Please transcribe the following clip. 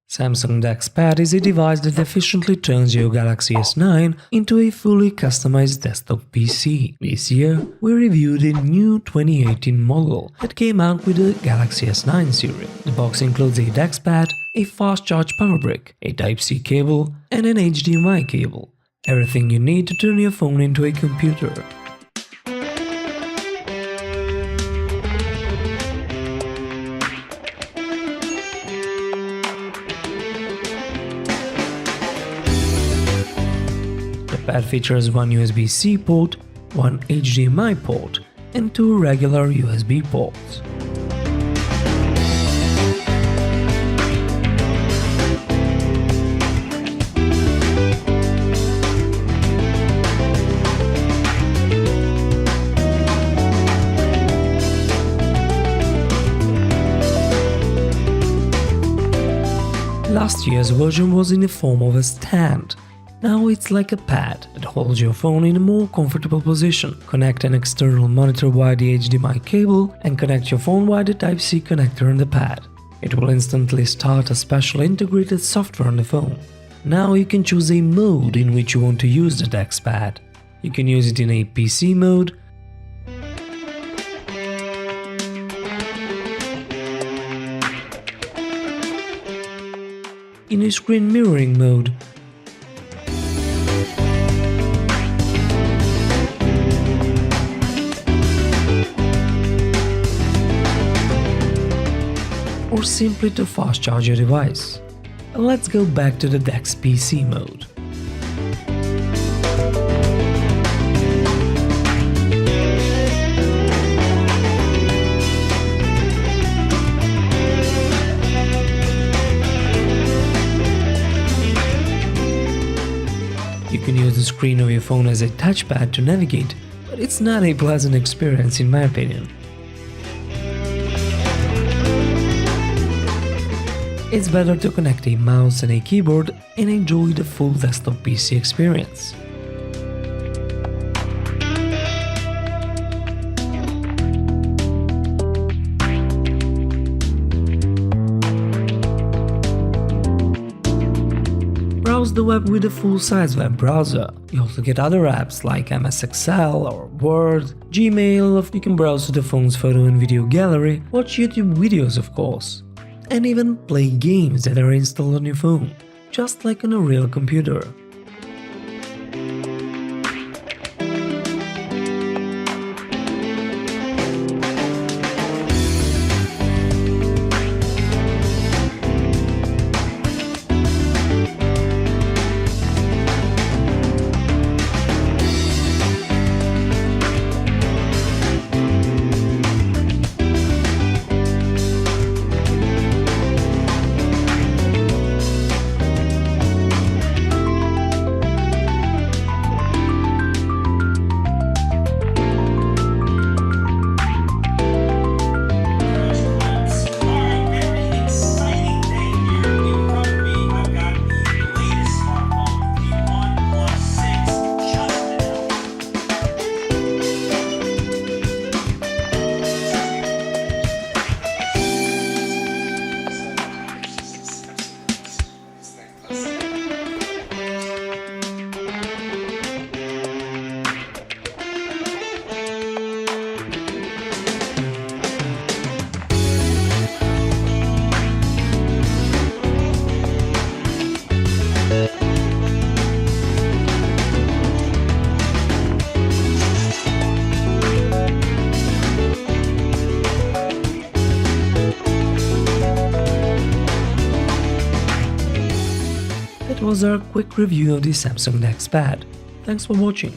Samsung DeX Pad is a device that efficiently turns your Galaxy S9 into a fully customized desktop PC. This year, we reviewed a new 2018 model that came out with the Galaxy S9 series. The box includes a DeX Pad, a fast charge power brick, a Type-C cable, and an HDMI cable. Everything you need to turn your phone into a computer. The pad features one USB-C port, one HDMI port, and two regular USB ports. Last year's version was in the form of a stand. Now it's like a pad that holds your phone in a more comfortable position. Connect an external monitor via the HDMI cable and connect your phone via the Type-C connector on the pad. It will instantly start a special integrated software on the phone. Now you can choose a mode in which you want to use the DeX Pad. You can use it in a PC mode, in a screen mirroring mode, or simply to fast charge your device. Let's go back to the DeX PC mode. You can use the screen of your phone as a touchpad to navigate, but it's not a pleasant experience in my opinion. It's better to connect a mouse and a keyboard and enjoy the full desktop PC experience. Browse the web with a full-size web browser. You also get other apps like MS Excel or Word, Gmail. You can browse to the phone's photo and video gallery, watch YouTube videos of course, and even play games that are installed on your phone, just like on a real computer. That was our quick review of the Samsung DeX Pad. Thanks for watching.